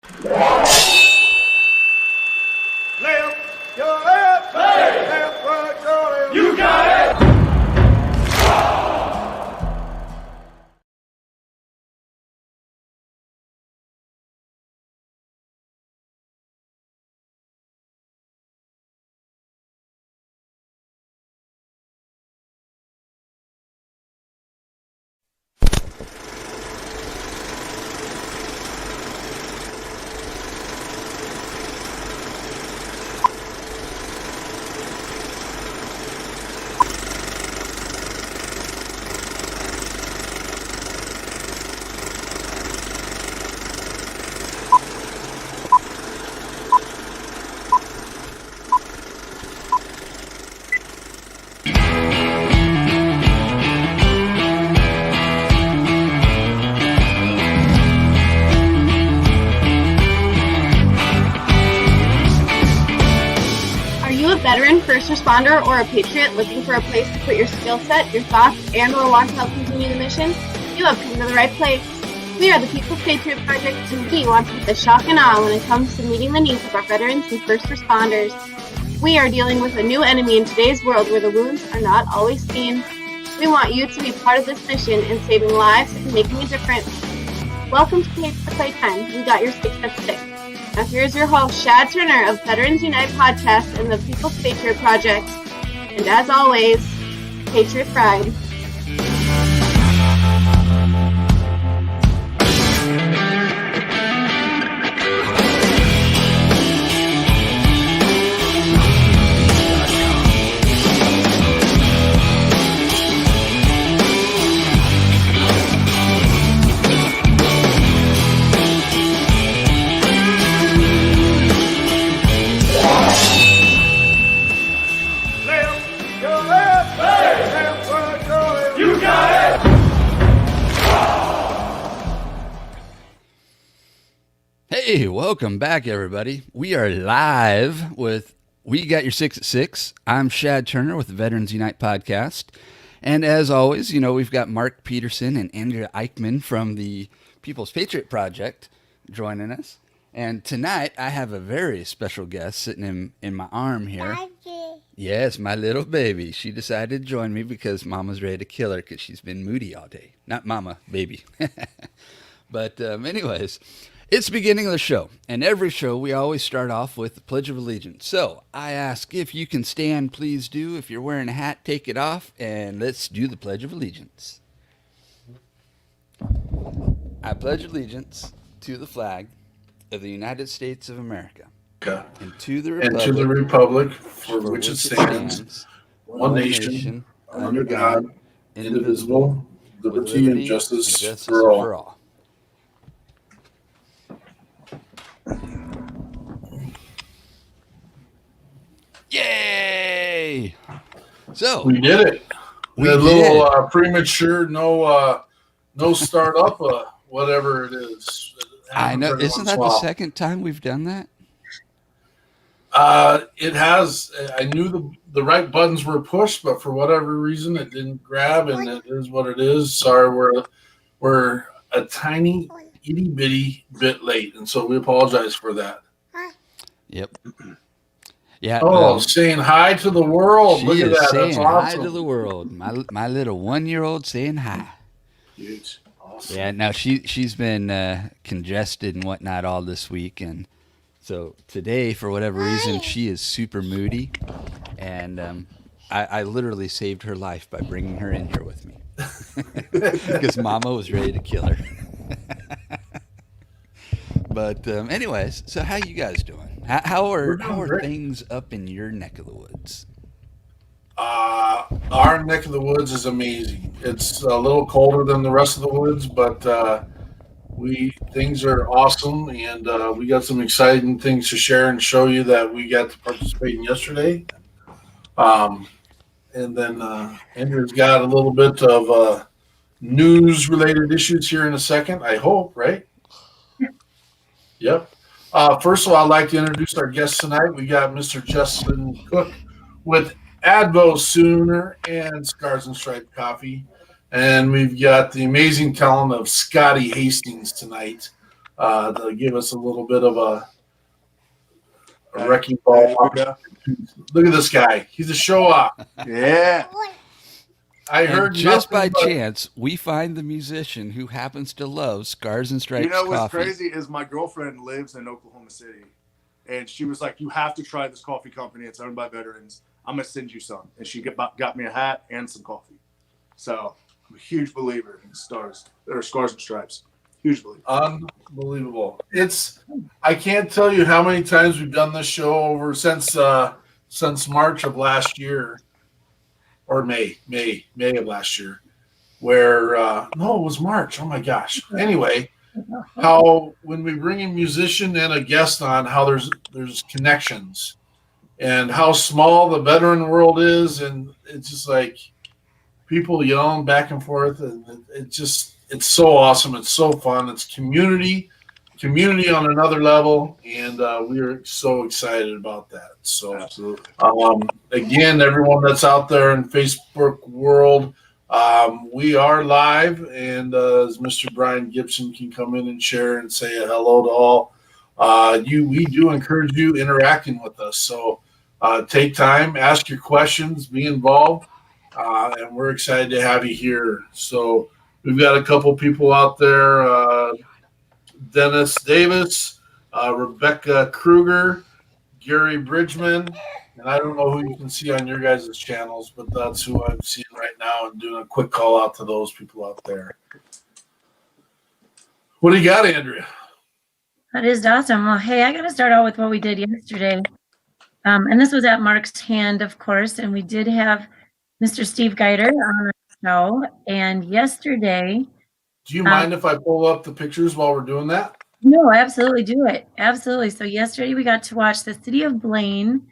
Left, your left, hey. Left, right, your left. You got it. Veteran, first responder, or a patriot looking for a place to put your skill set, your thoughts, and or want to help continue the mission? You have come to the right place. We are the People's Patriot Project, and we want to put the shock and awe when it comes to meeting the needs of our veterans and first responders. We are dealing with a new enemy in today's world where the wounds are not always seen. We want you to be part of this mission in saving lives and making a difference. Welcome to Playtime. We got your 6 at 6. Now here's your host, Shad Turner of Veterans Unite Podcast and the People's Patriot Project. And as always, Patriot Pride. Hey, welcome back, everybody. We are live with We Got Your 6 at 6. I'm Shad Turner with the Veterans Unite Podcast. And as always, we've got Mark Peterson and Andrea Eichmann from the People's Patriot Project joining us. And tonight, I have a very special guest sitting in my arm here. Daddy. Yes, my little baby. She decided to join me because Mama's ready to kill her because she's been moody all day. Not Mama, baby. But anyways, it's the beginning of the show. And every show, we always start off with the Pledge of Allegiance. So I ask if you can stand, please do. If you're wearing a hat, take it off. And let's do the Pledge of Allegiance. I pledge allegiance to the flag of the United States of America. And to the republic for which it stands, one nation, under God, indivisible, liberty and justice for all. Yay! So we did it. We a did. Little premature, no start up, whatever it is. I know. Isn't that the second time we've done that? It has. I knew the right buttons were pushed, but for whatever reason, it didn't grab, and it is what it is. Sorry, we're a tiny itty bitty bit late, and so we apologize for that. Yep. Yeah. Oh, saying hi to the world. She Look at is that. saying That's awesome. hi to the world. My little 1-year-old saying hi. Huge. Awesome. Yeah. Now she's been congested and whatnot all this week, and so today, for whatever reason, she is super moody, and I literally saved her life by bringing her in here with me because Mama was ready to kill her. But anyways, so how you guys doing? How are things up in your neck of the woods? Our neck of the woods is amazing. It's a little colder than the rest of the woods, but things are awesome, and we got some exciting things to share and show you that we got to participate in yesterday. And then Andrew's got a little bit of news-related issues here in a second, I hope, right? Yep. First of all, I'd like to introduce our guest tonight. We got Mr. Justin Cook with Advo Sooner and Scars and Stripe Coffee. And we've got the amazing talent of Scotty Hastings tonight. to give us a little bit of a wrecking ball. Look at this guy. He's a show off. Yeah. I And heard just by nothing but- chance, we find the musician who happens to love Scars and Stripes You know what's coffee. crazy is my girlfriend lives in Oklahoma City, and she was like, "You have to try this coffee company. It's owned by veterans. I'm gonna send you some." And she got me a hat and some coffee. So I'm a huge believer in Scars and Stripes. Huge believer. Unbelievable. I can't tell you how many times we've done this show over since March of last year, or May of last year, where no, it was March. Oh my gosh. Anyway, how when we bring a musician and a guest on, how there's connections, and how small the veteran world is, and it's just like people yelling back and forth, and it's so awesome. It's so fun. It's community on another level, and we are so excited about that. So, Absolutely. Again, everyone that's out there in Facebook world, we are live, and as Mr. Brian Gibson can come in and share and say a hello to all, we do encourage you interacting with us. So take time, ask your questions, be involved, and we're excited to have you here. So we've got a couple people out there, Dennis Davis, Rebecca Kruger, Gary Bridgman, and I don't know who you can see on your guys' channels, but that's who I'm seeing right now, and doing a quick call out to those people out there. What do you got, Andrea? That is awesome. Well, hey, I got to start out with what we did yesterday. And this was at Mark's hand, of course, and we did have Mr. Steve Geiter on the show. And yesterday... Do you mind if I pull up the pictures while we're doing that? No, absolutely, do it. Absolutely. So yesterday we got to watch the city of Blaine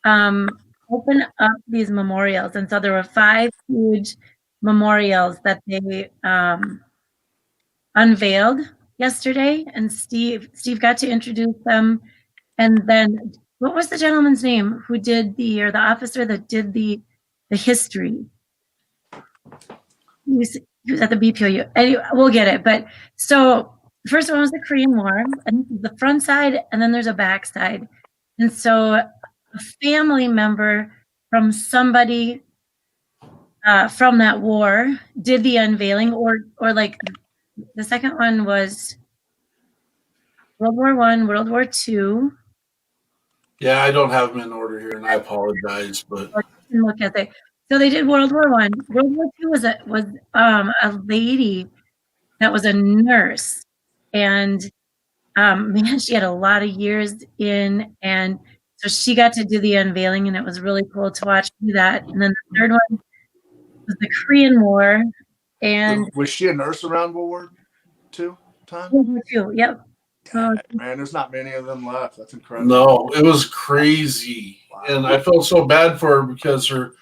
open up these memorials. And so there were 5 huge memorials that they unveiled yesterday. And Steve got to introduce them. And then what was the gentleman's name who did the officer that did the history? He was at the BPOU. Anyway, we'll get it. But so first one was the Korean War, and the front side, and then there's a back side. And so a family member from somebody from that war did the unveiling, or like the second one was World War I, World War II. Yeah, I don't have them in order here, and I apologize, but Look at that. So they did World War I. World War II was a lady that was a nurse, and man, she had a lot of years in, and so she got to do the unveiling, and it was really cool to watch do that. And then the third one was the Korean War, and Was she a nurse around World War II time? World War II. Yep. Man, there's not many of them left. That's incredible. no, it was crazy. Wow. And I felt so bad for her because her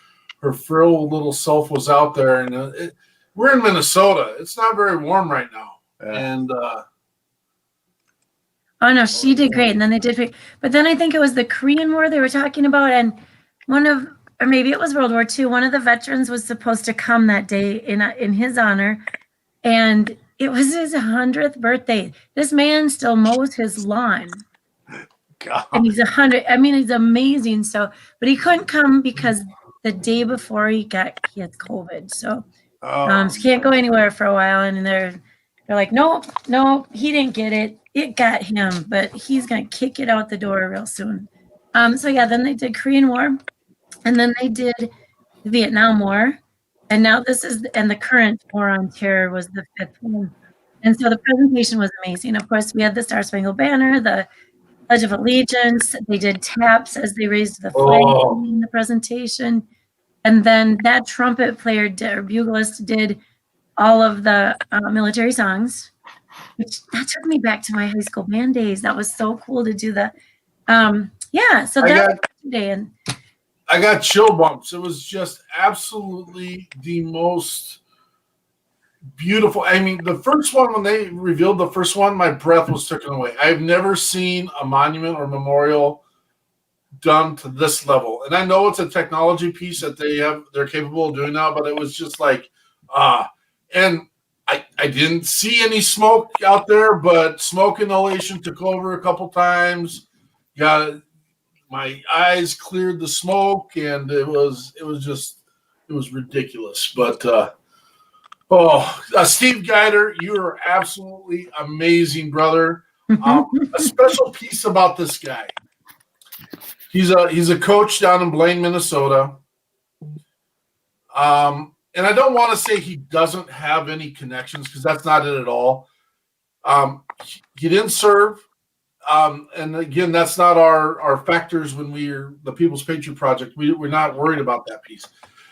frail little self was out there, and we're in Minnesota. It's not very warm right now. Yeah. And Oh no, she did great. And then they did, but then I think it was the Korean War they were talking about, and or maybe it was World War II. One of the veterans was supposed to come that day in his honor, and it was his 100th birthday. This man still mows his lawn, God. and he's 100. I mean, he's amazing. So, but he couldn't come because the day before he had COVID. So, so he can't go anywhere for a while, and they're like, nope, he didn't get it. It got him, but he's gonna kick it out the door real soon. So yeah, then they did Korean War, and then they did the Vietnam War, and now the current War on Terror was the 5th one. And so the presentation was amazing. Of course, we had the Star Spangled Banner, the Pledge of Allegiance. They did taps as they raised the flag in the presentation, and then that trumpet player or buglist did all of the military songs. Which that took me back to my high school band days. That was so cool to do the, So that's today, and I got chill bumps. It was just absolutely the most beautiful. I mean, the first one, when they revealed the first one, my breath was taken away. I've never seen a monument or memorial done to this level. And I know it's a technology piece that they're capable of doing now, but it was just like, and I I didn't see any smoke out there, but smoke inhalation took over a couple times. Got my eyes cleared the smoke, and it was ridiculous. But Steve Geider, you are absolutely amazing, brother. A special piece about this guy. He's a coach down in Blaine, Minnesota. And I don't want to say he doesn't have any connections, because that's not it at all. He didn't serve. And again, that's not our factors when we're the People's Patriot Project. We're not worried about that piece.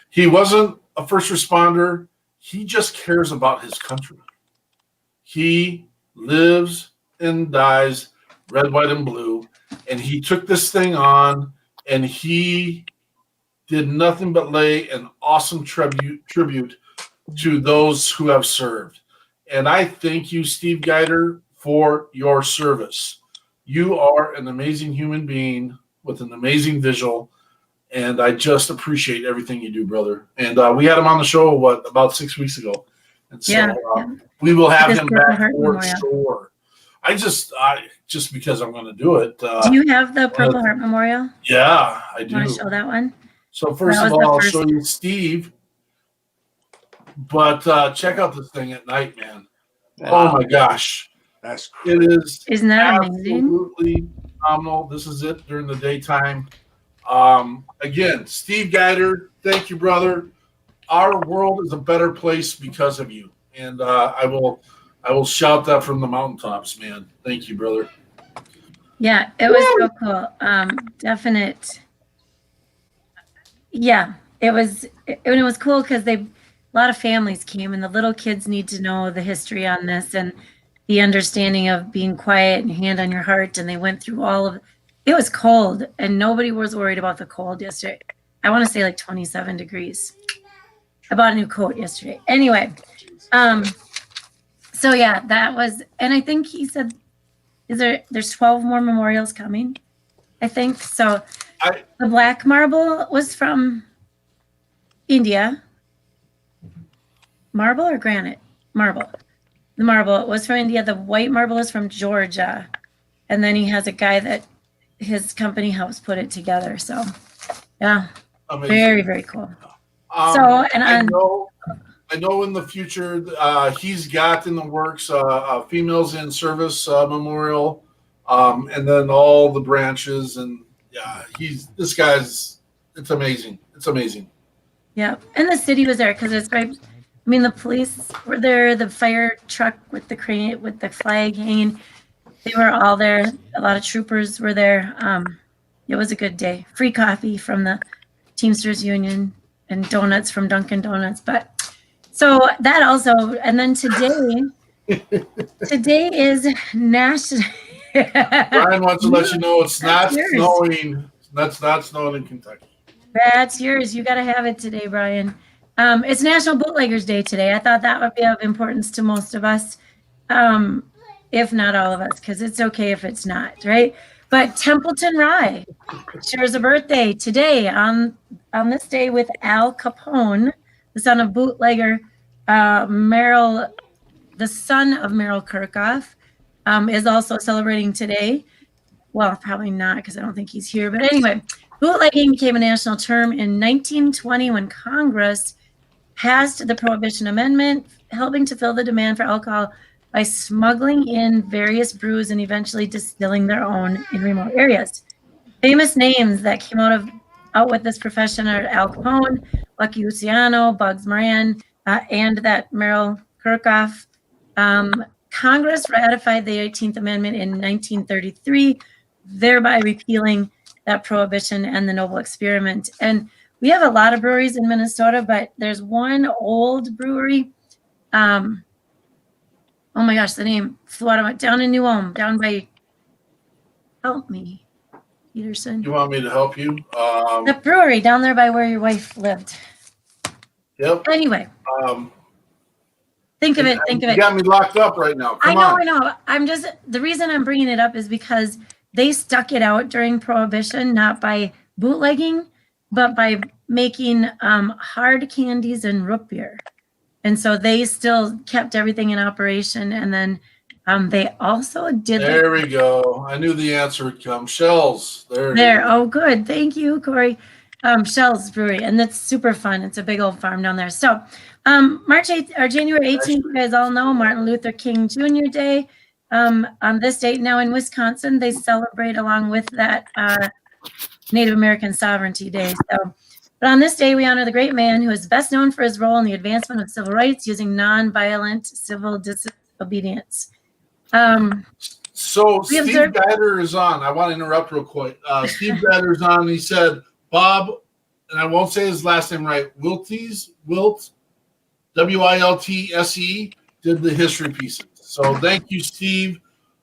He wasn't a first responder. He just cares about his country. He lives and dies red, white, and blue. And he took this thing on, and he did nothing but lay an awesome tribute to those who have served. And I thank you, Steve Geider, for your service. You are an amazing human being with an amazing visual, and I just appreciate everything you do, brother. And we had him on the show, about 6 weeks ago. And so we will have him back for sure. I just because I'm going to do it. Do you have the Purple Heart Memorial? Yeah, I do. Want to show that one? So first of all, I'll show you Steve. But check out this thing at night, man. Wow. Oh my gosh. That's crazy. It is. Isn't that amazing? Absolutely phenomenal. This is it during the daytime. Again, Steve Geider, thank you, brother. Our world is a better place because of you. And I will shout that from the mountaintops, man. Thank you, brother. Yeah, it was so cool. Definite. Yeah, it was cool because a lot of families came, and the little kids need to know the history on this and the understanding of being quiet and hand on your heart. And they went through all of it. Was cold, and nobody was worried about the cold yesterday. I want to say like 27 degrees. I bought a new coat yesterday. Anyway, so yeah, that was, and I think he said, there's 12 more memorials coming, I think. So the black marble was from India. Marble or granite? Marble. The marble was from India. The white marble is from Georgia. And then he has a guy that his company helps put it together. So yeah, amazing. Very, very cool. I know in the future he's got in the works a Females in Service memorial, and then all the branches, and yeah, it's amazing. It's amazing. Yeah, and the city was there because it's right. I mean, the police were there, the fire truck with the crane with the flag hanging. They were all there. A lot of troopers were there. It was a good day. Free coffee from the Teamsters Union and donuts from Dunkin' Donuts. But so that also, and then today is National. Brian wants to let you know it's not snowing. That's not snowing in Kentucky. That's yours. You got to have it today, Brian. It's National Bootleggers Day today. I thought that would be of importance to most of us, if not all of us, because it's okay if it's not, right? But Templeton Rye shares a birthday today on this day with Al Capone, the son of bootlegger Merrill, the son of Merrill Kirkhoff, is also celebrating today. Well, probably not because I don't think he's here. But anyway, bootlegging became a national term in 1920 when Congress passed the Prohibition Amendment, helping to fill the demand for alcohol by smuggling in various brews and eventually distilling their own in remote areas. Famous names that came out with this profession are Al Capone, Lucky Luciano, Bugs Moran, and that Merrill Kirkhoff. Congress ratified the 18th Amendment in 1933, thereby repealing that prohibition and the noble experiment. And we have a lot of breweries in Minnesota, but there's one old brewery. Oh my gosh, the name flew out of my, down in New Ulm, down by, help me, Peterson. You want me to help you? The brewery down there by where your wife lived. Yep. Anyway. Think of it. You got me locked up right now. Come on. I know. The reason I'm bringing it up is because they stuck it out during Prohibition, not by bootlegging, but by making hard candies and root beer. And so they still kept everything in operation. And then they also did. There we go. I knew the answer would come. Shells. There. Oh, good. Thank you, Corey. Shells Brewery. And that's super fun. It's a big old farm down there. So March 8th or January 18th, you guys all know Martin Luther King Jr. Day. On this date now in Wisconsin, they celebrate along with that Native American Sovereignty Day. So, but on this day, we honor the great man who is best known for his role in the advancement of civil rights using nonviolent civil disobedience. So Steve Bader is on. I want to interrupt real quick. Steve Bader is on. He said, Bob, and I won't say his last name right, Wilt, W-I-L-T-S-E, did the history pieces. So thank you, Steve.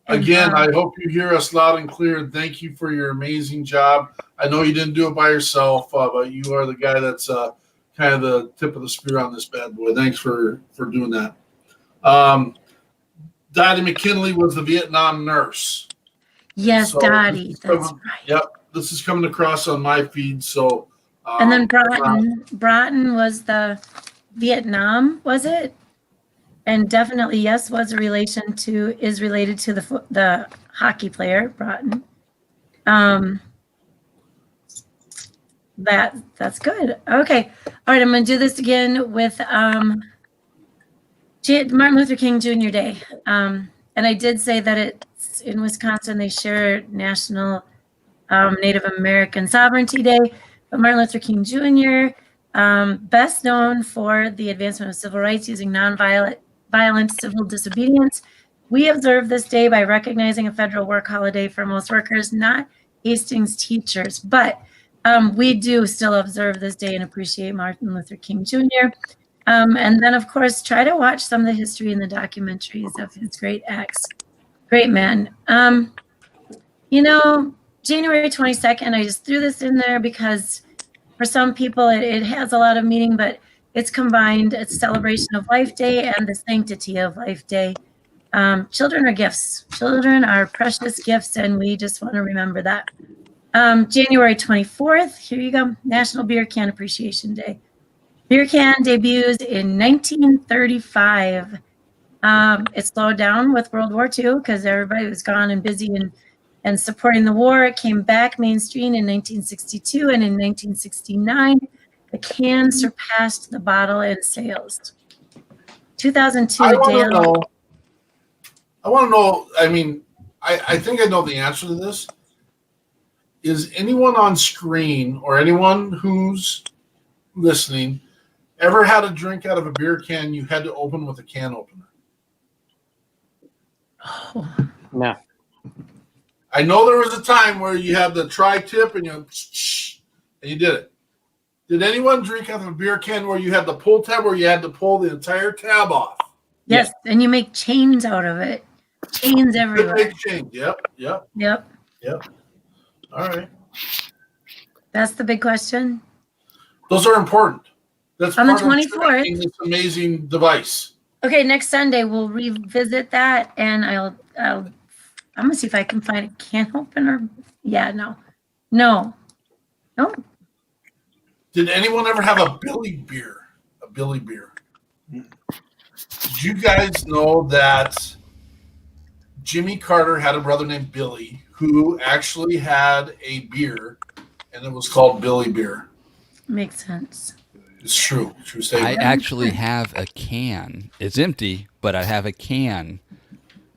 Again, I hope you hear us loud and clear. And thank you for your amazing job. I know you didn't do it by yourself, but you are the guy that's kind of the tip of the spear on this bad boy. Thanks for doing that. Dottie McKinley was the Vietnam nurse. Yes, so Dottie. That's right. Yep, this is coming across on my feed. So, and then Broughton was the Vietnam, was it? And definitely, yes, is related to the hockey player Broughton. That's good. Okay, all right. I'm going to do this again with Martin Luther King Jr. Day. And I did say that it's in Wisconsin. They share National Native American Sovereignty Day, but Martin Luther King Jr. Best known for the advancement of civil rights using nonviolent civil disobedience. We observe this day by recognizing a federal work holiday for most workers, not Hastings teachers, but we do still observe this day and appreciate Martin Luther King Jr. And then, of course, try to watch some of the history and the documentaries of his great acts. Great man. January 22nd, I just threw this in there because for some people it has a lot of meaning, but it's combined. It's celebration of Life Day and the sanctity of Life Day. Children are gifts. Children are precious gifts, and we just want to remember that. January 24th, here you go, National Beer Can Appreciation Day. Beer can debuts in 1935. It slowed down with World War II because everybody was gone and busy and supporting the war. It came back mainstream in 1962, and in 1969, the can surpassed the bottle in sales. 2002, I want to know, I think I know the answer to this. Is anyone on screen or anyone who's listening ever had a drink out of a beer can you had to open with a can opener? Oh. No. I know there was a time where you had the tri-tip and you did it. Did anyone drink out of a beer can where you had the pull tab where you had to pull the entire tab off? Yes, and you make chains out of it. Chains everywhere. Big chain. Yep. All right. That's the big question. Those are important. That's on the part of 24th. This amazing device. Okay, next Sunday we'll revisit that, and I'm gonna see if I can find a can opener. Yeah, no. Did anyone ever have a Billy beer? Did you guys know that Jimmy Carter had a brother named Billy who actually had a beer, and it was called Billy Beer? Makes sense. It's true. True statement. I actually have a can. It's empty, but I have a can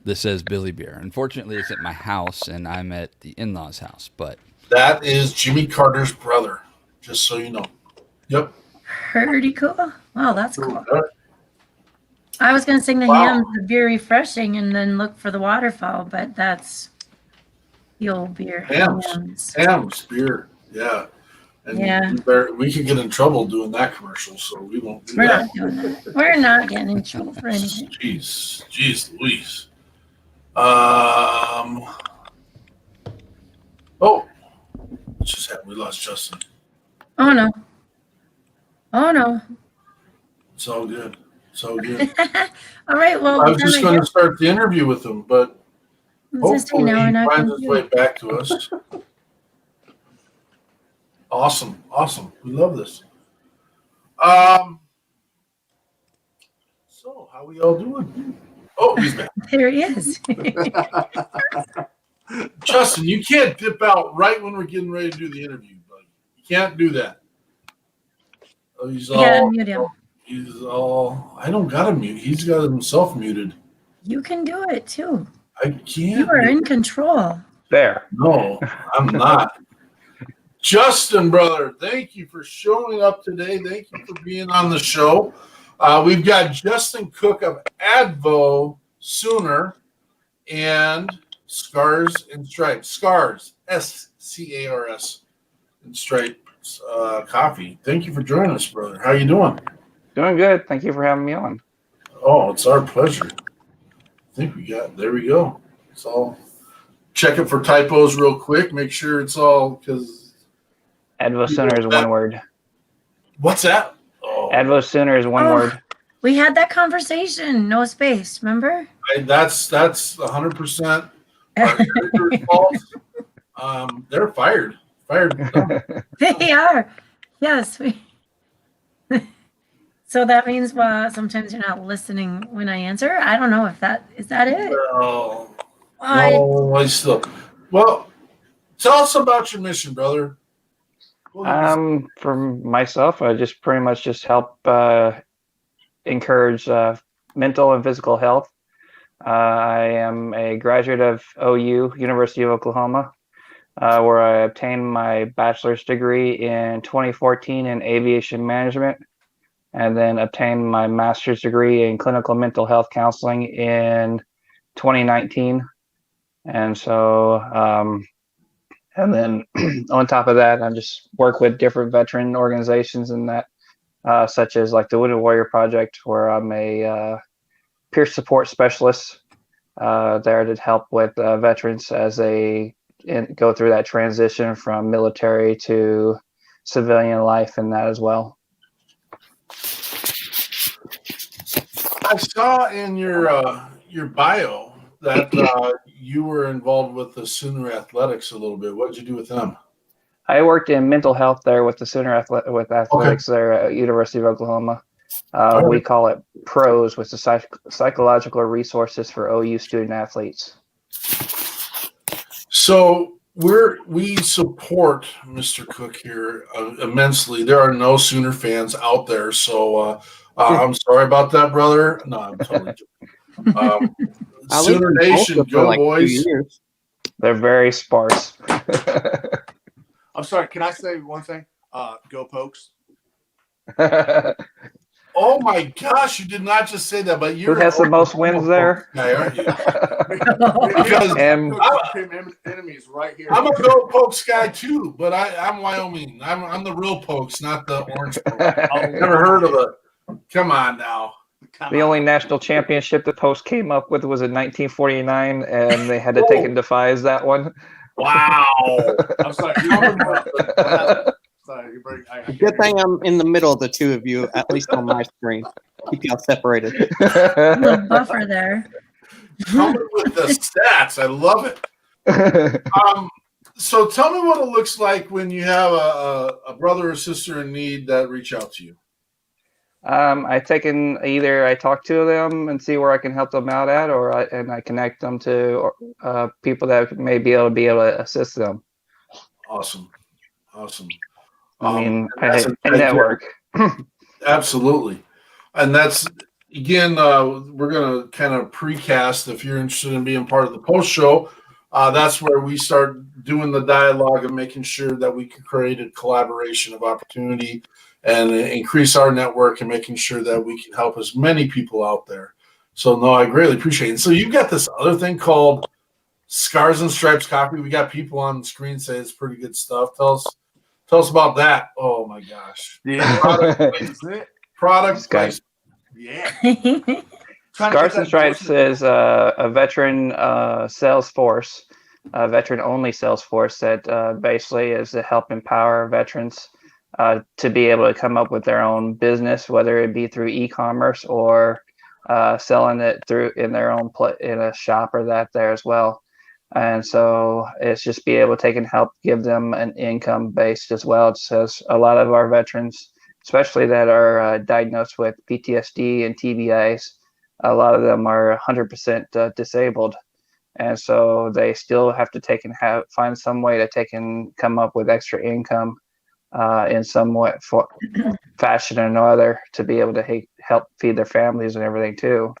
that says Billy Beer. Unfortunately, it's at my house, and I'm at the in-laws' house. But that is Jimmy Carter's brother, just so you know. Yep. Pretty cool. Wow, that's cool. I was going to sing the hymns, the beer refreshing, and then look for the waterfall, but that's the old beer. Hams beer. Yeah. And we could get in trouble doing that commercial, so we won't do that. Not doing that. We're not getting in trouble for anything. Jeez Louise. What just happened? We lost Justin. Oh no. It's all good. All right, well. I was just going to start the interview with him, but hopefully he finds his way back to us. Awesome. We love this. So, how we all doing? Oh, he's back. There he is. Justin, you can't dip out right when we're getting ready to do the interview, buddy. You can't do that. Oh, You gotta unmute him. He's all. I don't got him mute. He's got himself muted. You can do it too. I can't. You are in control. There. No, I'm not. Justin, brother, thank you for showing up today. Thank you for being on the show. We've got Justin Cook of Advo Sooner and Scars and Stripes. Scars, SCARS and Stripes Coffee. Thank you for joining us, brother. How you doing? Doing good. Thank you for having me on. Oh, it's our pleasure. I think there we go. It's all, check it for typos real quick. Make sure it's all, because. Advo Sooner is one word. What's that? Oh, Advo Sooner is one word. We had that conversation. No space. Remember? that's 100% our character's fault. They're fired. They are. Yes. So that means sometimes you're not listening when I answer. I don't know if is that it? No, What? Well, tell us about your mission, brother. For myself, I just pretty much just help encourage mental and physical health. I am a graduate of OU, University of Oklahoma, where I obtained my bachelor's degree in 2014 in aviation management, and then obtained my master's degree in clinical mental health counseling in 2019. And so, and then on top of that, I just work with different veteran organizations and that, such as like the Wounded Warrior Project, where I'm a peer support specialist there to help with veterans as they go through that transition from military to civilian life and that as well. I saw in your bio that you were involved with the Sooner Athletics a little bit. What did you do with them? I worked in mental health there with the Sooner Athletics there at University of Oklahoma. We call it PROS, which is psychological resources for OU student athletes. So we support Mr. Cook here immensely. There are no Sooner fans out there, so I'm sorry about that, brother. No, I'm totally joking. Sooner Nation, go like boys! They're very sparse. I'm sorry. Can I say one thing? Go Pokes. Oh my gosh, you did not just say that, but who has the most wins there? Guy, aren't you? Because I'm enemies right here. I'm a Go Pokes guy too, but I'm Wyoming. I'm the real Pokes, not the orange Pokes. I've never heard of it. Come on now. The only national championship the Post came up with was in 1949, and they had to take and devise that one. Wow. I'm sorry. Sorry, Good thing I'm in the middle of the two of you, at least on my screen. Keep y'all separated. A little buffer there. Coming with the stats. I love it. So tell me what it looks like when you have a brother or sister in need that reach out to you. I talk to them and see where I can help them out at, or I connect them to people that may be able to assist them. Awesome. I mean, I network. Absolutely. And that's, again, we're going to kind of precast if you're interested in being part of the post show. That's where we start doing the dialogue and making sure that we can create a collaboration of opportunity and increase our network and making sure that we can help as many people out there. So, no, I greatly appreciate it. So you've got this other thing called Scars and Stripes Coffee. We got people on the screen say it's pretty good stuff. Tell us about that. Oh, my gosh. Yeah. Product placement. Yeah. Scars and Stripes is a veteran sales force, a veteran-only sales force that basically is to help empower veterans to be able to come up with their own business, whether it be through e-commerce or selling it in their own in a shop or that there as well. And so it's just be able to take and help give them an income based as well. It says a lot of our veterans especially that are diagnosed with PTSD and TBIs. A lot of them are 100% disabled, and so they still have to find some way to take and come up with extra income in some way, fashion or another, to be able to help feed their families and everything too.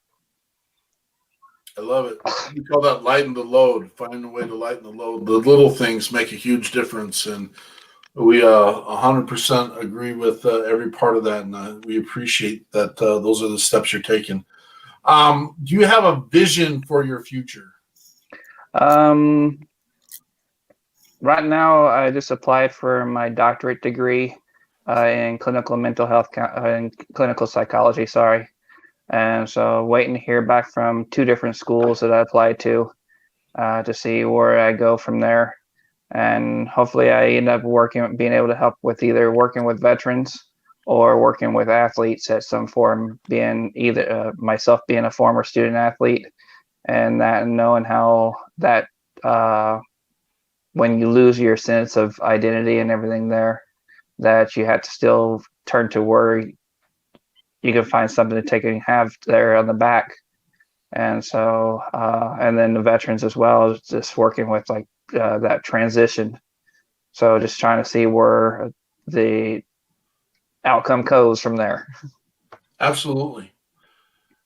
I love it. We call that lighten the load. Finding a way to lighten the load. The little things make a huge difference, and we 100% agree with every part of that, and we appreciate that. Those are the steps you're taking. Do you have a vision for your future? Right now, I just applied for my doctorate degree in clinical mental health and clinical psychology. Sorry. And so waiting to hear back from 2 different schools that I applied to see where I go from there. And hopefully I end up being able to help with either working with veterans or working with athletes at some form, being either myself being a former student athlete, and that knowing how that when you lose your sense of identity and everything there, that you have to still turn to where you can find something to take and have there on the back. And so, and then the veterans as well, just working with like that transition. So just trying to see where the outcome goes from there. Absolutely.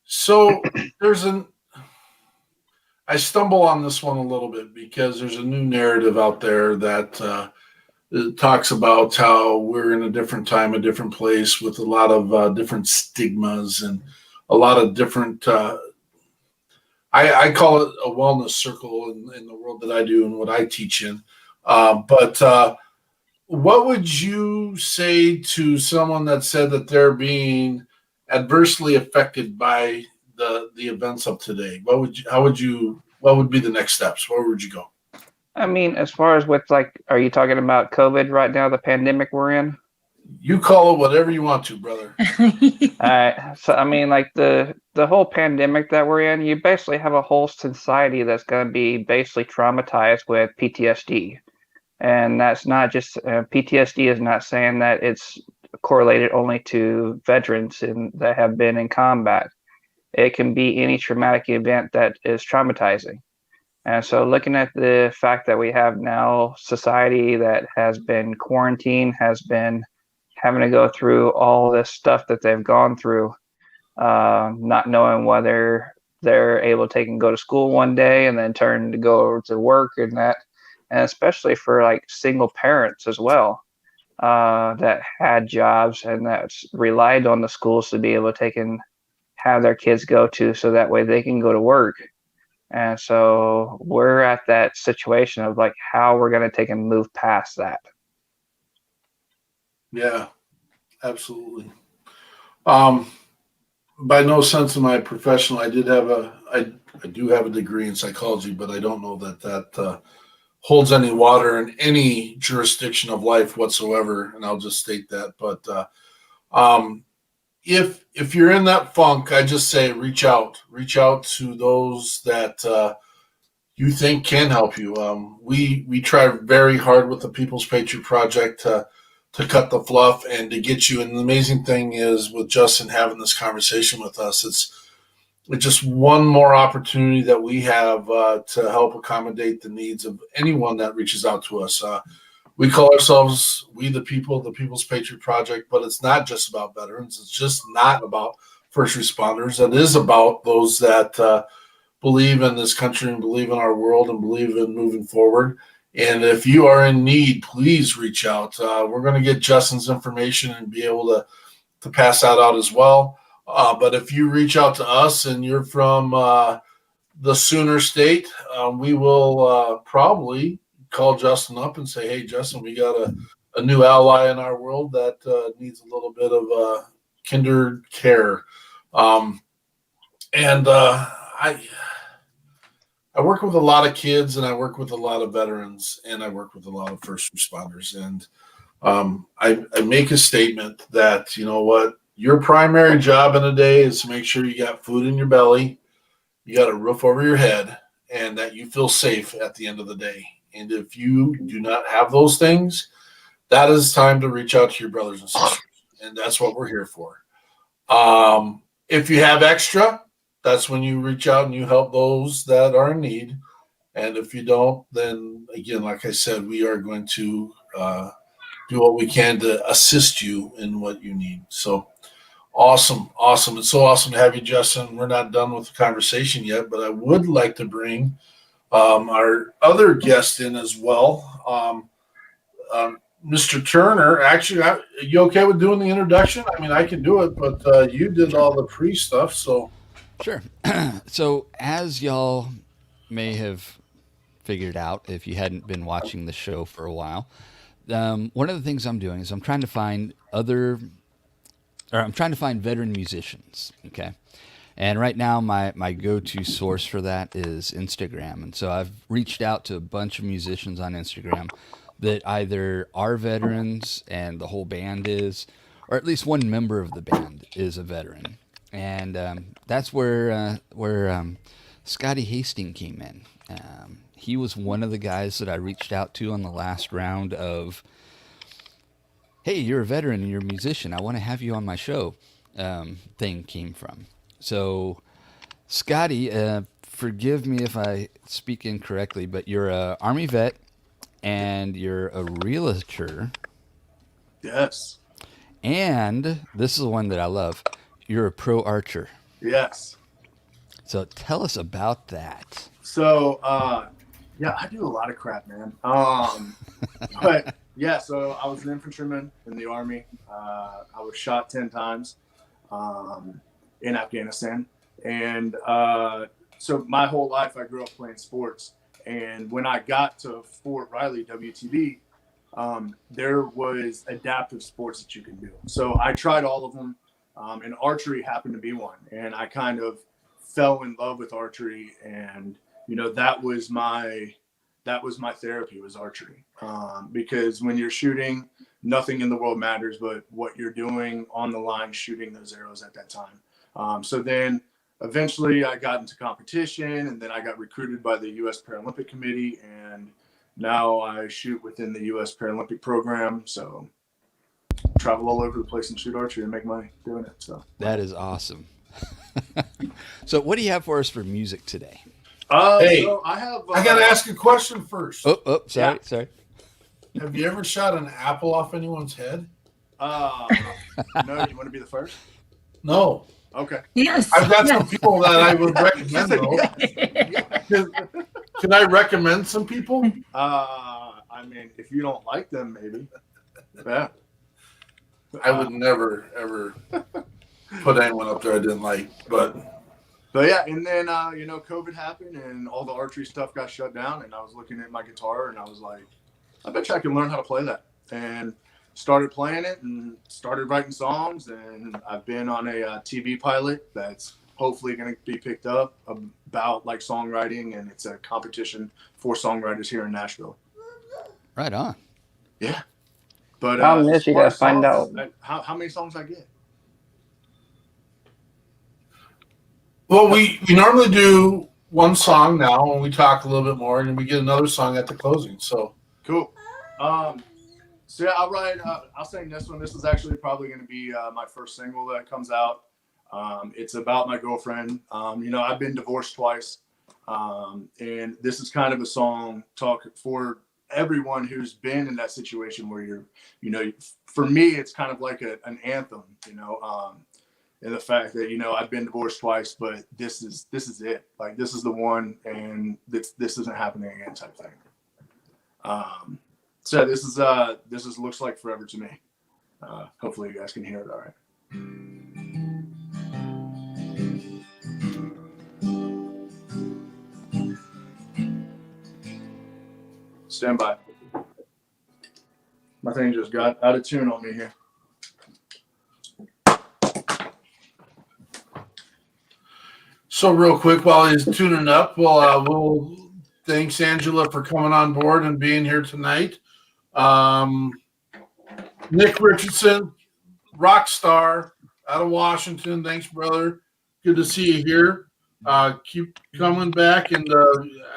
So I stumble on this one a little bit because there's a new narrative out there that it talks about how we're in a different time, a different place with a lot of different stigmas and a lot of different, I call it a wellness circle in the world that I do and what I teach in. But what would you say to someone that said that they're being adversely affected by the events of today? What would be the next steps? Where would you go? I mean, as far as with like, are you talking about COVID right now, the pandemic we're in? You call it whatever you want to, brother. All right. So, I mean, like the whole pandemic that we're in, you basically have a whole society that's going to be basically traumatized with PTSD. And that's not just, PTSD is not saying that it's correlated only to veterans that have been in combat. It can be any traumatic event that is traumatizing. And so looking at the fact that we have now society that has been quarantined, has been having to go through all this stuff that they've gone through, not knowing whether they're able to take and go to school one day and then turn to go to work and that, and especially for like single parents as well, that had jobs and that relied on the schools to be able to take and have their kids go to, so that way they can go to work. And so we're at that situation of like how we're going to take and move past that. Yeah, absolutely. By no sense of my professional, I do have a degree in psychology, but I don't know that holds any water in any jurisdiction of life whatsoever. And I'll just state that. But if you're in that funk, I just say reach out to those that you think can help you. We try very hard with the People's Patriot Project to cut the fluff and to get you. And the amazing thing is with Justin having this conversation with us, it's just one more opportunity that we have to help accommodate the needs of anyone that reaches out to us. We call ourselves We the People, the People's Patriot Project, but it's not just about veterans. It's just not about first responders. It is about those that believe in this country and believe in our world and believe in moving forward. And if you are in need, please reach out. We're going to get Justin's information and be able to pass that out as well. But if you reach out to us and you're from the Sooner State, we will probably call Justin up and say, hey, Justin, we got a new ally in our world that needs a little bit of kinder care. I work with a lot of kids, and I work with a lot of veterans, and I work with a lot of first responders. And I make a statement that, you know what, your primary job in a day is to make sure you got food in your belly, you got a roof over your head, and that you feel safe at the end of the day. And if you do not have those things, that is time to reach out to your brothers and sisters and that's what we're here for. If you have extra, that's when you reach out and you help those that are in need. And if you don't, then again, like I said, we are going to do what we can to assist you in what you need. So awesome. It's so awesome to have you, Justin. We're not done with the conversation yet, but I would like to bring our other guest in as well. Mr. Turner, actually, are you okay with doing the introduction? I mean, I can do it, but you did all the pre-stuff, so. Sure. So, as y'all may have figured out if you hadn't been watching the show for a while, one of the things I'm doing is I'm trying to find veteran musicians. Okay. And right now, my go-to source for that is Instagram. And so I've reached out to a bunch of musicians on Instagram that either are veterans and the whole band is, or at least one member of the band is a veteran. And that's where Scotty Hastings came in. He was one of the guys that I reached out to on the last round of, hey, you're a veteran and you're a musician, I want to have you on my show, thing came from. So, Scotty, forgive me if I speak incorrectly, but you're a Army vet and you're a realtor. Yes. And this is the one that I love. You're a pro archer. Yes. So tell us about that. So, yeah, I do a lot of crap, man. But yeah, so I was an infantryman in the Army. I was shot 10 times in Afghanistan. And so my whole life I grew up playing sports. And when I got to Fort Riley, WTB, there was adaptive sports that you can do. So I tried all of them. And archery happened to be one. And I kind of fell in love with archery. And, you know, that was my therapy, was archery. Because when you're shooting, nothing in the world matters but what you're doing on the line, shooting those arrows at that time. So then eventually I got into competition, and then I got recruited by the U.S. Paralympic Committee. And now I shoot within the U.S. Paralympic program. So travel all over the place and shoot archery and make money doing it. So that is awesome. So what do you have for us for music today? Hey, so I got to ask a question first. Sorry. Have you ever shot an apple off anyone's head? No, you want to be the first? No. Okay. Yes. I've got some yes. people that I would recommend, though. Can I recommend some people? I mean, if you don't like them, maybe. Yeah. I would never, ever put anyone up there I didn't like, but yeah, and then, you know, COVID happened and all the archery stuff got shut down, and I was looking at my guitar and I was like, I bet you I can learn how to play that. And started playing it and started writing songs, and I've been on a TV pilot that's hopefully going to be picked up about like songwriting, and it's a competition for songwriters here in Nashville. Right on. Yeah. But I'll miss you to find out. How many songs I get? well, we normally do one song now, and we talk a little bit more, and then we get another song at the closing. So Cool. So yeah, I'll sing this one. This is actually probably going to be my first single that comes out. It's about my girlfriend. You know, I've been divorced twice, and this is kind of a song talk for everyone who's been in that situation where you're, you know, for me, it's kind of like an anthem, you know, and the fact that, you know, I've been divorced twice, but this is it. Like, this is the one, and this isn't happening again type thing. So this is looks like forever to me. Hopefully you guys can hear it all right. Stand by. My thing just got out of tune on me here. So real quick, while he's tuning up, we'll thanks Angela for coming on board and being here tonight. Nick Richardson, rock star out of Washington. Thanks, brother. Good to see you here. Keep coming back, and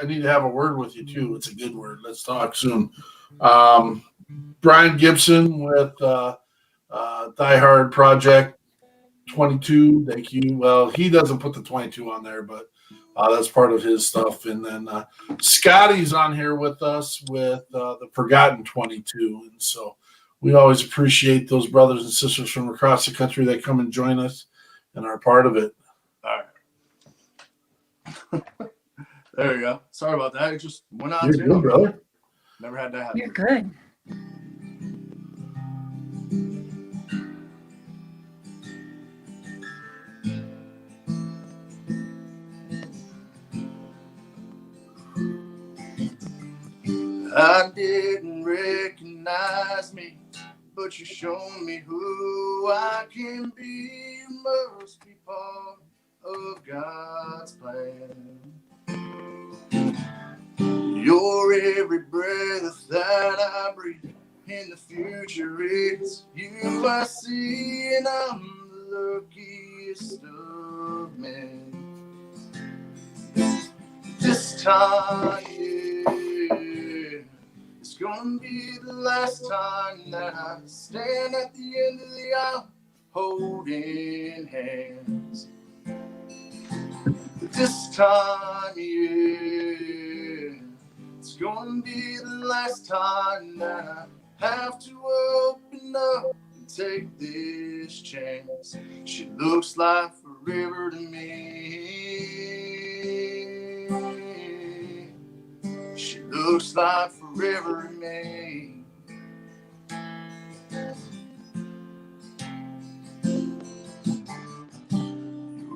I need to have a word with you too. It's a good word. Let's talk soon. Brian Gibson with Die Hard Project 22. Thank you. Well, he doesn't put the 22 on there, but that's part of his stuff. And then Scotty's on here with us with the Forgotten 22. And so we always appreciate those brothers and sisters from across the country that come and join us and are part of it. All right. There you go. Sorry about that. It just went on. You're good, brother. Never had that happen. You're good. I didn't recognize me, but you showed me who I can be. You must be part of God's plan. You're every breath that I breathe. In the future, it's you I see, and I'm the luckiest of men. This time, yeah, it's gonna be the last time that I stand at the end of the aisle holding hands. This time, yeah, it's gonna be the last time that I have to open up and take this chance. She looks like forever to me. She looks like forever to me.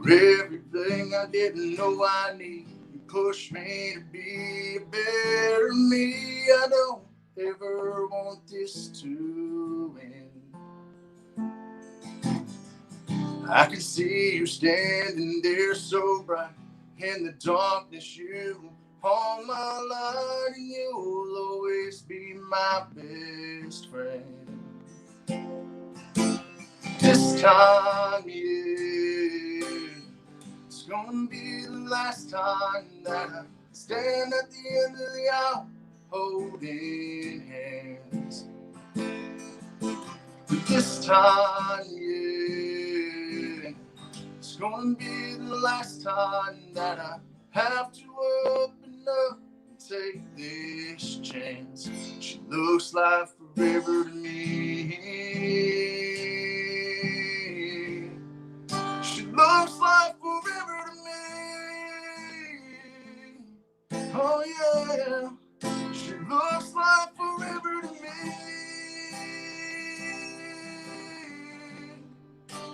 You're everything I didn't know I need. You push me to be a better me. I don't ever want this to end. I can see you standing there so bright in the darkness. You hold my light, and you'll always be my best friend. This time, yeah, it's gonna be the last time that I stand at the end of the aisle holding hands. But this time, yeah, it's gonna be the last time that I have to open up and take this chance. She looks like forever to me. She looks like forever to me. Oh yeah. She looks like forever to me.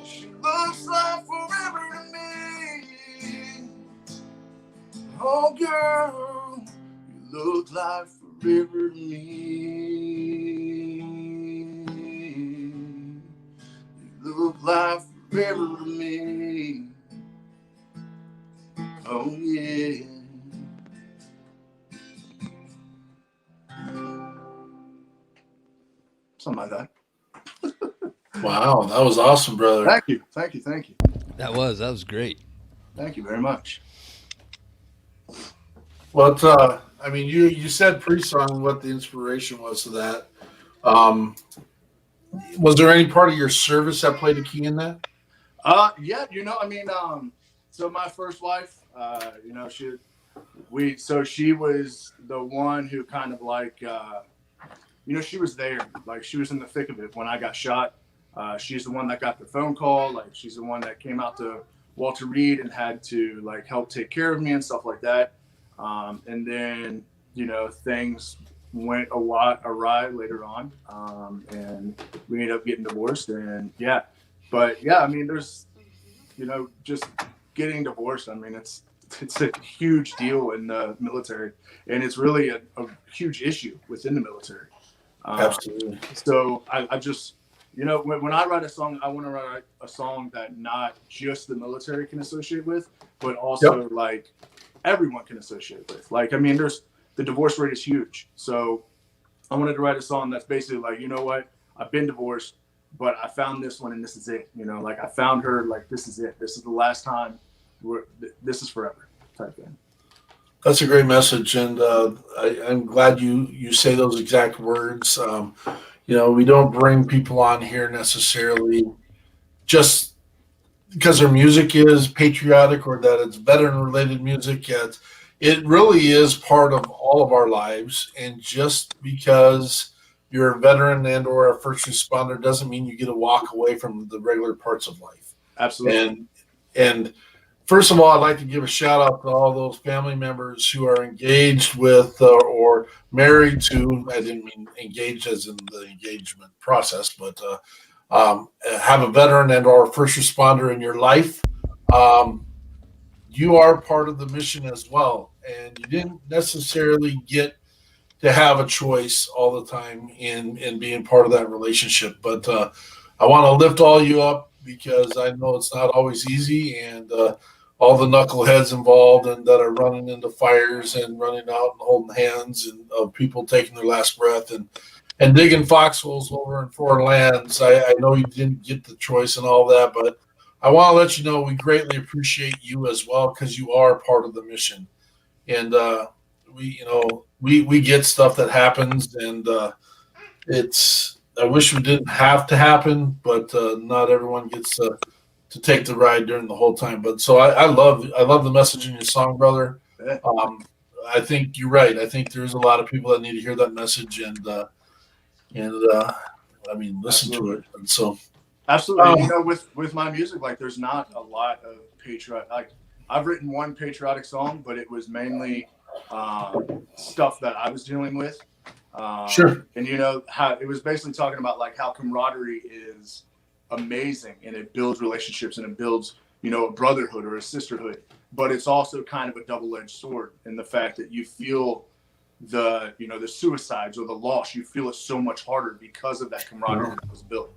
She looks like forever to me. Oh girl, you look like forever to me. You look like forever to me. Oh yeah. Something like that. Wow, that was awesome, brother. Thank you. Thank you. Thank you. That was great. Thank you very much. But I mean, you said pre-song what the inspiration was to that. Was there any part of your service that played a key in that? Yeah, I mean, so my first wife, she was the one who kind of like, she was there, like she was in the thick of it when I got shot. She's the one that got the phone call. Like she's the one that came out to Walter Reed and had to like help take care of me and stuff like that. And then, things went a lot awry later on. And we ended up getting divorced and I mean, there's, just getting divorced. I mean, it's a huge deal in the military and it's really a huge issue within the military. Absolutely. So I just, when I write a song, I want to write a song that not just the military can associate with, but also like everyone can associate with. Like, I mean, the divorce rate is huge. So I wanted to write a song that's basically like, you know what, I've been divorced, but I found this one and this is it. Like I found her, like, this is it. This is the last time. This is forever type thing. That's a great message, and I'm glad you say those exact words. we don't bring people on here necessarily just because their music is patriotic or that it's veteran related music. Yet it really is part of all of our lives. And just because you're a veteran and or a first responder doesn't mean you get to walk away from the regular parts of life. Absolutely. And first of all, I'd like to give a shout out to all those family members who are engaged with or married to, I didn't mean engaged as in the engagement process, but have a veteran and or first responder in your life. You are part of the mission as well. And you didn't necessarily get to have a choice all the time in being part of that relationship. But I want to lift all you up because I know it's not always easy, and all the knuckleheads involved and that are running into fires and running out and holding hands and of people taking their last breath and digging foxholes over in foreign lands. I know you didn't get the choice and all that, but I want to let you know we greatly appreciate you as well because you are part of the mission. And we get stuff that happens, and I wish it didn't have to happen, but not everyone gets to take the ride during the whole time. But so I love the message in your song, brother. I think you're right. I think there's a lot of people that need to hear that message, and I mean, listen to it. And so absolutely, with my music, like there's not a lot of patriotic. Like I've written one patriotic song, but it was mainly stuff that I was dealing with. Sure. And how it was basically talking about like how camaraderie is amazing and it builds relationships and it builds, a brotherhood or a sisterhood, but it's also kind of a double-edged sword in the fact that you feel the suicides or the loss, you feel it so much harder because of that camaraderie that was built.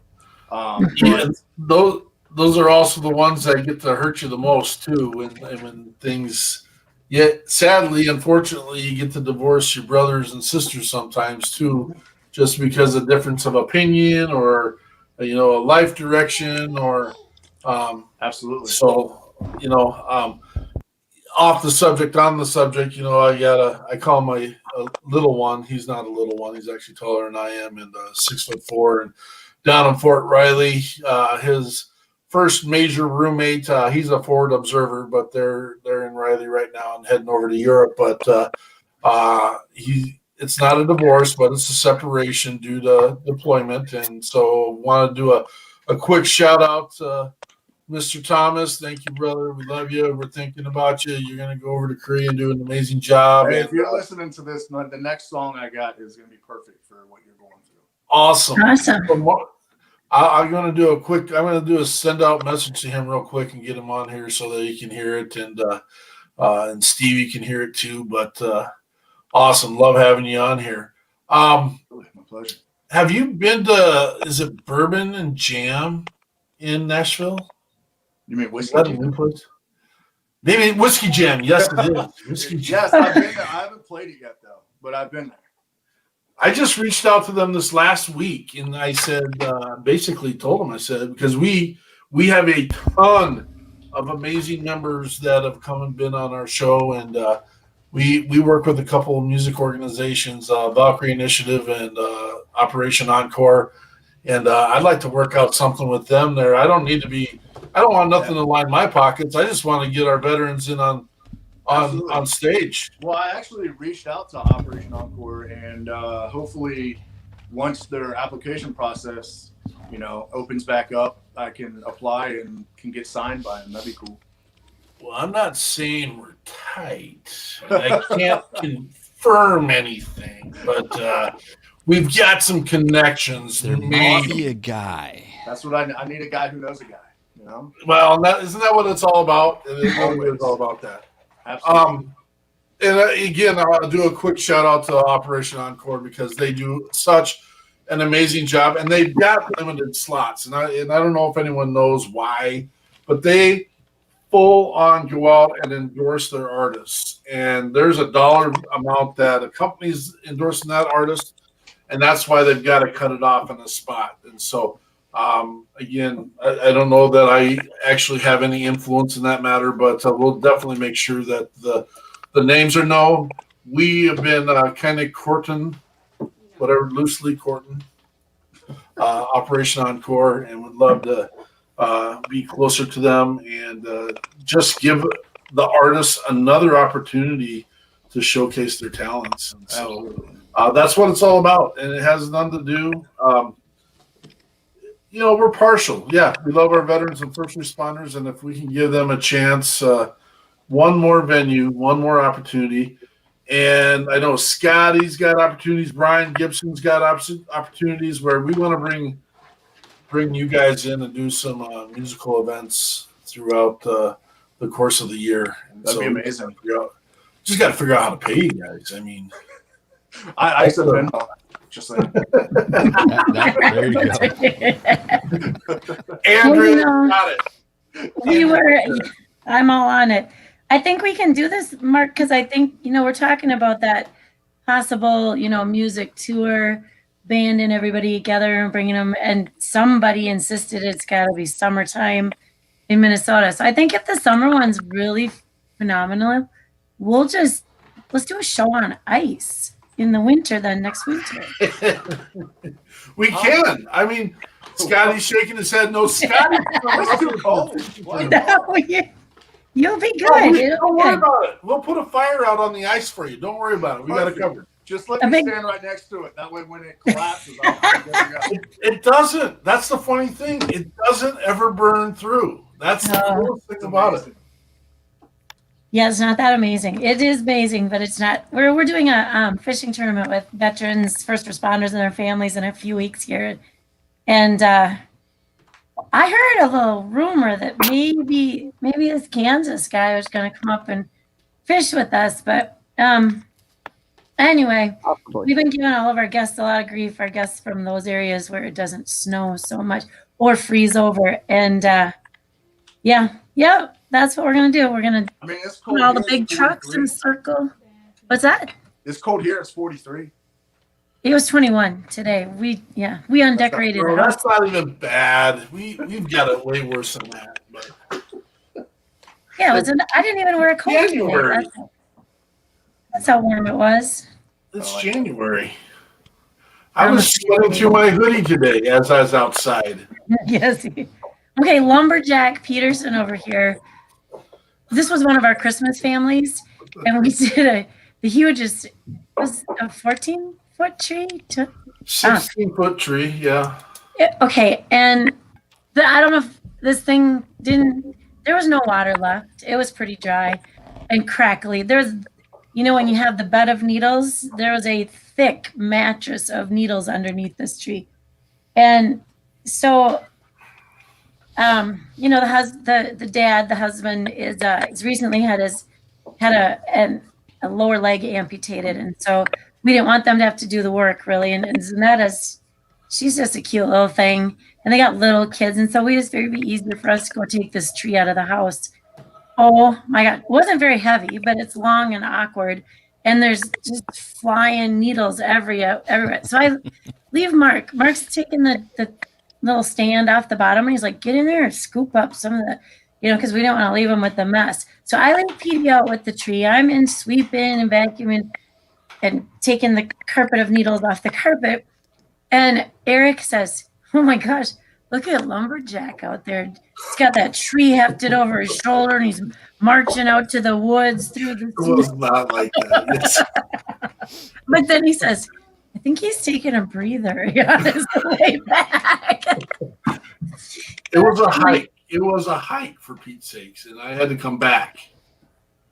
Those are also the ones that get to hurt you the most too when things. Yet, sadly, unfortunately, you get to divorce your brothers and sisters sometimes too, just because of difference of opinion or a life direction or absolutely. So off the subject, on the subject, I call my little one. He's not a little one. He's actually taller than I am and 6'4", and down in Fort Riley, his first major roommate. He's a forward observer, but they're in Riley right now and heading over to Europe. But it's not a divorce, but it's a separation due to deployment. And so want to do a quick shout out to Mr. Thomas. Thank you, brother. We love you. We're thinking about you. You're going to go over to Korea and do an amazing job. Hey, and if you're listening to this, the next song I got is going to be perfect for what you're going through. Awesome. I'm going to do a send out message to him real quick and get him on here so that he can hear it, and Stevie can hear it too. But awesome. Love having you on here. My pleasure. Have you been to, is it Bourbon and Jam in Nashville? You mean Whiskey Jam? Maybe Whiskey Jam. Yes, it is. Whiskey Jam. Yes, I've been there. I haven't played it yet though, but I've been there. I just reached out to them this last week, and I said, basically told them, I said, because we have a ton of amazing members that have come and been on our show, and we work with a couple of music organizations, Valkyrie Initiative and Operation Encore, and I'd like to work out something with them there. I don't want nothing to line my pockets. I just want to get our veterans in on stage. Well, I actually reached out to Operation Encore, and hopefully once their application process, opens back up, I can apply and can get signed by them. That'd be cool. Well, I'm not saying we're tight. I can't confirm anything, but we've got some connections. There may be a guy. That's what I need. A guy who knows a guy. Well, isn't that what it's all about? It's all about that. Absolutely. And again, I want to do a quick shout out to Operation Encore because they do such an amazing job, and they've got limited slots. And I don't know if anyone knows why, but they full on go out and endorse their artists. And there's a dollar amount that a company's endorsing that artist, and that's why they've got to cut it off on the spot. And so, again, I don't know that I actually have any influence in that matter, but we'll definitely make sure that the names are known. We have been kind of courting, loosely courting. Operation Encore, and would love to be closer to them and just give the artists another opportunity to showcase their talents. And so that's what it's all about, and it has nothing to do. We're partial. Yeah, we love our veterans and first responders, and if we can give them a chance, one more venue, one more opportunity. And I know Scotty's got opportunities. Brian Gibson's got opportunities where we want to bring you guys in and do some musical events throughout the course of the year. And That'd be amazing. Just got to figure out how to pay you guys. I mean, I said Venmo. Just saying. There you go. Andrea, got it. I'm all on it. I think we can do this, Mark, because I think, we're talking about that possible, music tour, banding everybody together and bringing them. And somebody insisted it's got to be summertime in Minnesota. So I think if the summer one's really phenomenal, let's do a show on ice in the winter then next winter. We can. I mean, Scotty's shaking his head. No, Scotty. You'll be good. Don't worry about it. We'll put a fire out on the ice for you. Don't worry about it. We got it covered. Just let me stand right next to it. That way, when it collapses, it doesn't. That's the funny thing. It doesn't ever burn through. That's the coolest thing about it. Yeah, it's not that amazing. It is amazing, but it's not. We're doing a fishing tournament with veterans, first responders, and their families in a few weeks here, and I heard a little rumor that maybe this Kansas guy was going to come up and fish with us, but anyway, we've been giving all of our guests a lot of grief. Our guests from those areas where it doesn't snow so much or freeze over, and that's what we're gonna do. We're gonna put all the big trucks in a circle. What's that? It's cold here. It's 43. It was 21 today. We undecorated. That's not even bad. We've got it way worse than that. But. Yeah, I didn't even wear a coat today. That's how warm it was. It's January. I was sweating through my hoodie today as I was outside. Yes. Okay, Lumberjack Peterson over here. This was one of our Christmas families, and we did the hugest. It was a 14-foot tree. 16-foot tree, yeah. Okay, and I don't know if this thing didn't. There was no water left. It was pretty dry and crackly. There's, when you have the bed of needles, there was a thick mattress of needles underneath this tree, and so. The dad, the husband is recently had a lower leg amputated, and so we didn't want them to have to do the work really. And Zanetta's, she's just a cute little thing, and they got little kids, and so we just figured it'd be easier for us to go take this tree out of the house. Oh my God, it wasn't very heavy, but it's long and awkward, and there's just flying needles everywhere. So I leave Mark. Mark's taking the little stand off the bottom, and he's like, get in there and scoop up some of the, because we don't want to leave them with the mess. So I leave Petey out with the tree. I'm in sweeping and vacuuming and taking the carpet of needles off the carpet. And Eric says, oh my gosh, look at Lumberjack out there. He's got that tree hefted over his shoulder, and he's marching out to the woods through the. It was not like that. But then he says, I think he's taking a breather on his way back. It was a hike. It was a hike, for Pete's sakes, and I had to come back.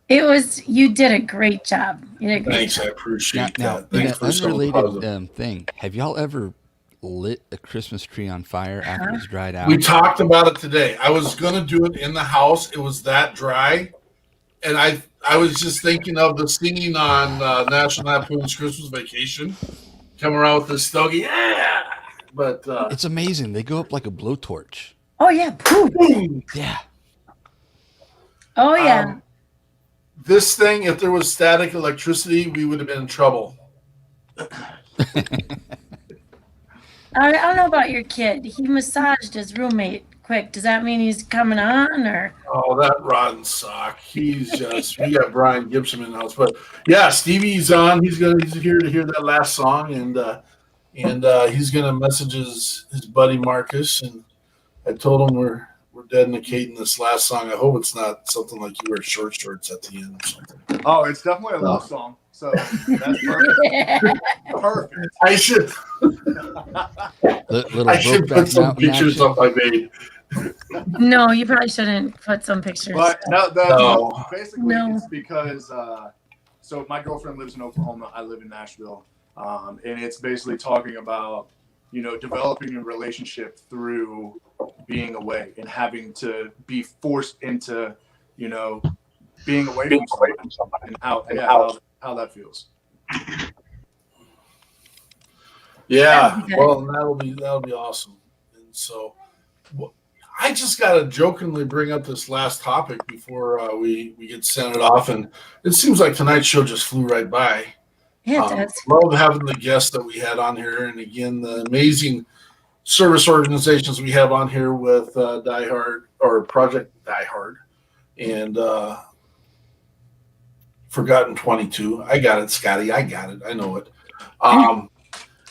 You did a great job. Thanks, I appreciate that. In Thanks an for unrelated thing, have y'all ever lit a Christmas tree on fire after it's dried out? We talked about it today. I was going to do it in the house. It was that dry, and I was just thinking of the singing on National Lampoon's Christmas Vacation. Come around with this stogie, yeah. But it's amazing. They go up like a blowtorch. Oh yeah, boom. Yeah. Oh yeah. This thing, if there was static electricity, we would have been in trouble. I don't know about your kid. He massaged his roommate quick. Does that mean he's coming on, or? Oh, that rotten sock. He's just. We got Brian Gibson in the house, but yeah, Stevie's on. He's here to hear that last song, and and he's going to message his buddy Marcus. And I told him we're dedicating this last song. I hope it's not something like you wear short shorts at the end or something. Oh, it's definitely a love song. So that's perfect. Perfect. I should put some pictures up I made. No, you probably shouldn't put some pictures. But No. basically, No. it's because so my girlfriend lives in Oklahoma. I live in Nashville, and it's basically talking about developing a relationship through being away and having to be forced into being away from somebody and how that feels. Yeah, well, that'll be awesome. And so, I just got to jokingly bring up this last topic before we get sent it off. And it seems like tonight's show just flew right by. Yeah, it does. Love having the guests that we had on here, and again, the amazing service organizations we have on here with Die Hard or Project Die Hard and Forgotten 22. I got it, Scotty. I got it. I know it.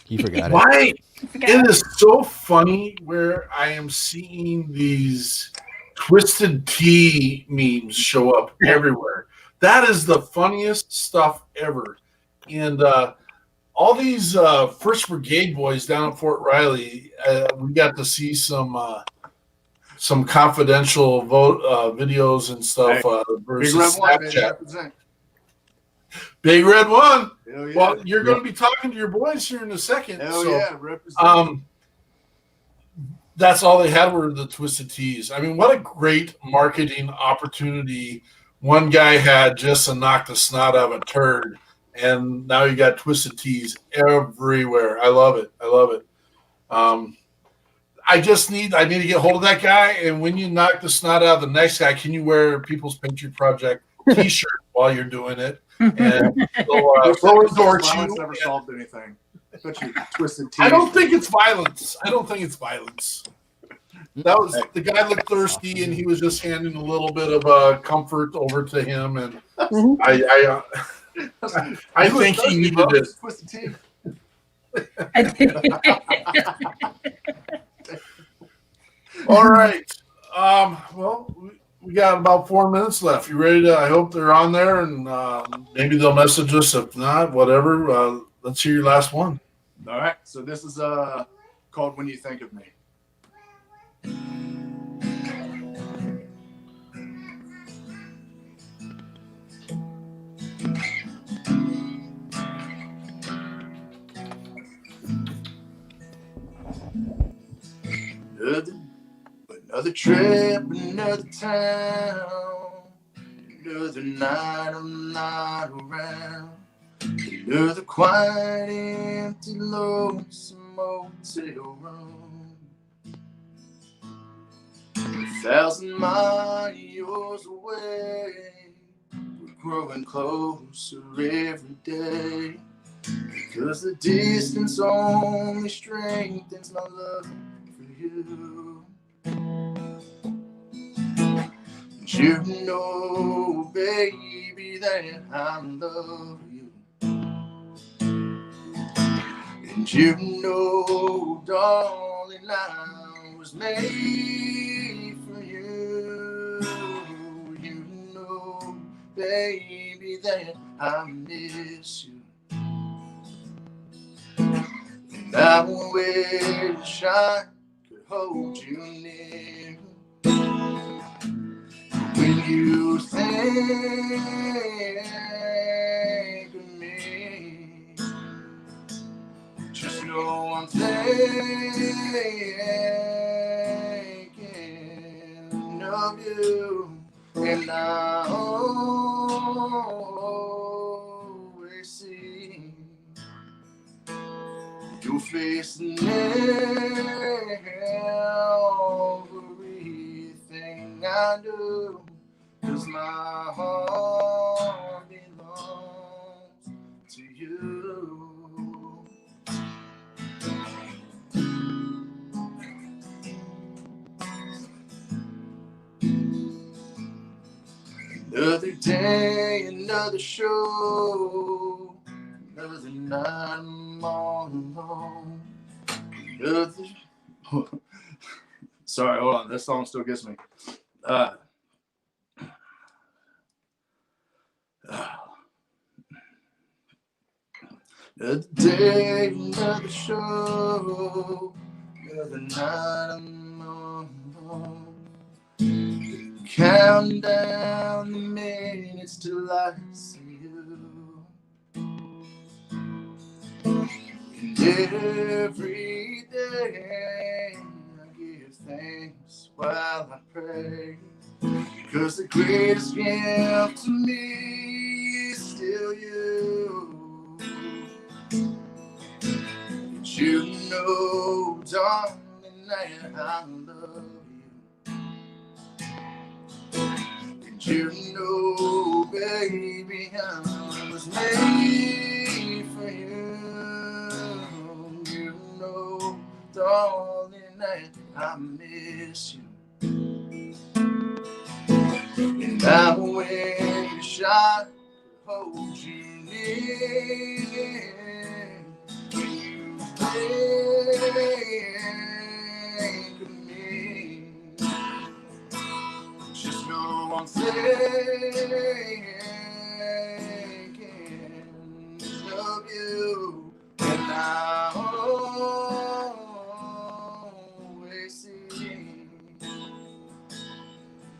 He forgot Why? It is so funny where I am seeing these Twisted Tea memes show up everywhere. That is the funniest stuff ever. And all these First Brigade boys down at Fort Riley, we got to see some confidential videos and stuff versus Snapchat. Big Red One. Hell yeah. Well, you're going to be talking to your boys here in a second. Hell yeah, represent. That's all they had were the Twisted Teas. I mean, what a great marketing opportunity one guy had just to knock the snot out of a turd, and now you got Twisted Teas everywhere. I love it. I need to get hold of that guy, and when you knock the snot out of the next guy, can you wear People's Patriot Project t-shirt while you're doing it? And they'll endorse you. Never solved anything. Twisted Tea. I don't think it's violence. That was the guy looked thirsty, and he was just handing a little bit of comfort over to him, and I think he needed it. Twisted Tea. All right. Well, we got about 4 minutes left. You ready to? I hope they're on there, and maybe they'll message us. If not, whatever. Let's hear your last one. All right. So this is called "When You Think of Me." Another trip, another town, another night I'm not around, another quiet, empty, lonesome motel room, 1,000 miles away, we're growing closer every day, because the distance only strengthens my love for you. You know, baby, that I love you. And you know, darling, I was made for you. You know, baby, that I miss you. And I wish I could hold you near. When you think of me, just know I'm thinking of you, and I always see your face in everything I do. 'Cause my heart belongs to you. Another day, another show, Another night I'm all alone. Another... Sorry, hold on. This song still gets me. Another day, another show. Another night I'm all alone. Counting down the minutes till I see you. And every day I give thanks while I pray. Because the greatest gift to me is still you. And you know, darling, that I love you. And you know, baby, I was made for you. You know, darling, that I miss you. And I will wish I could hold you near. You think of me. Just know I'm thinking of you. And I always see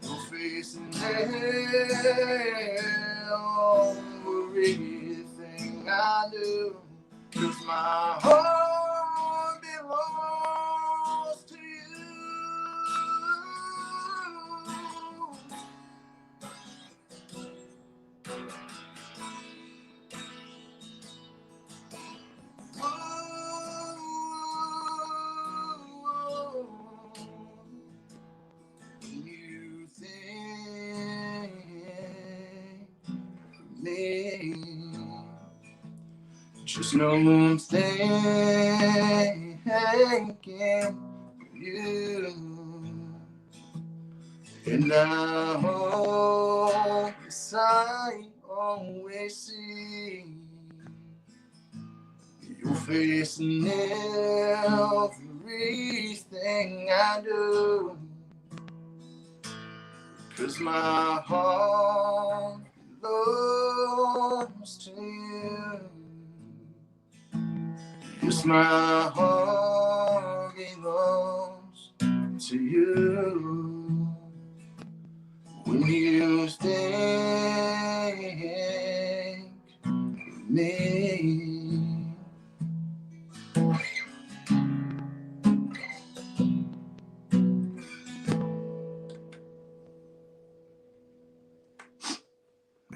your face in everything I do. 'Cause my heart belongs to you. You think of me. Just know I'm thinking of you. And I hope yes, I always see your face in everything I do. 'Cause my heart belongs to you. Yes, my heart belongs to you. When you think of me.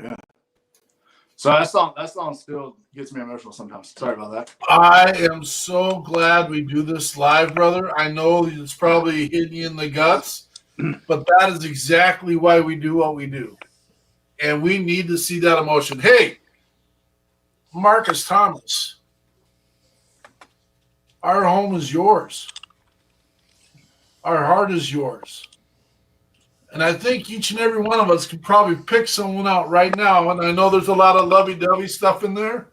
Yeah. So that song still gets me emotional sometimes. Sorry about that. I am so glad we do this live, brother. I know it's probably hitting you in the guts, but that is exactly why we do what we do. And we need to see that emotion. Hey, Marcus Thomas, our home is yours. Our heart is yours. And I think each and every one of us could probably pick someone out right now. And I know there's a lot of lovey-dovey stuff in there.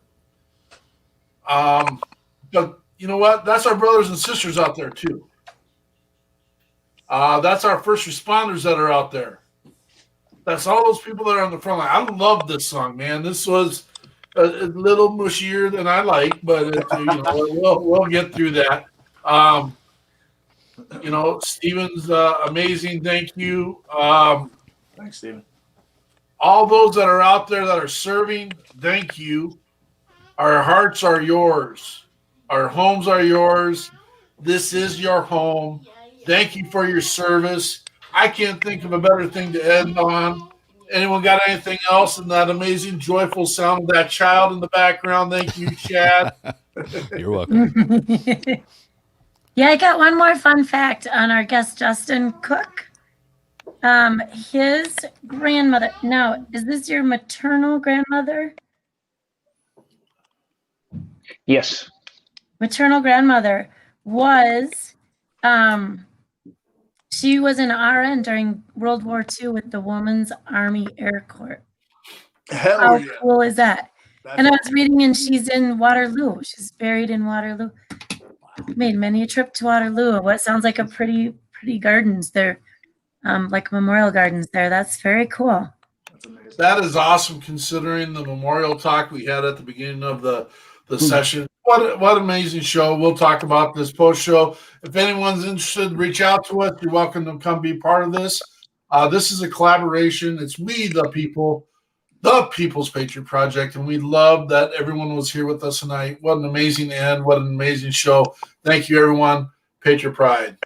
But you know what? That's our brothers and sisters out there too. That's our first responders that are out there. That's all those people that are on the front line. I love this song, man. This was a little mushier than I like, but we'll get through that. Steven's amazing. Thank you. Thanks, Steven. All those that are out there that are serving, thank you. Our hearts are yours. Our homes are yours. This is your home. Thank you for your service. I can't think of a better thing to end on. Anyone got anything else in that amazing, joyful sound of that child in the background? Thank you, Chad. You're welcome. Yeah, I got one more fun fact on our guest, Justin Cook. His grandmother. Now, is this your maternal grandmother? Yes. Maternal grandmother was, she was an RN during World War II with the Women's Army Air Corps. Hell How yeah. cool is that? And I was reading, and she's in Waterloo. She's buried in Waterloo. Made many a trip to Waterloo. What sounds like a pretty gardens there, like memorial gardens there. That's very cool. That's amazing. That is awesome, considering the memorial talk we had at the beginning of the session. What amazing show. We'll talk about this post show. If anyone's interested, reach out to us. You're welcome to come be part of this. This is a collaboration. It's we, the people, the People's Patriot Project, and we love that everyone was here with us tonight. What an amazing end. What an amazing show. Thank you, everyone. Patriot Pride.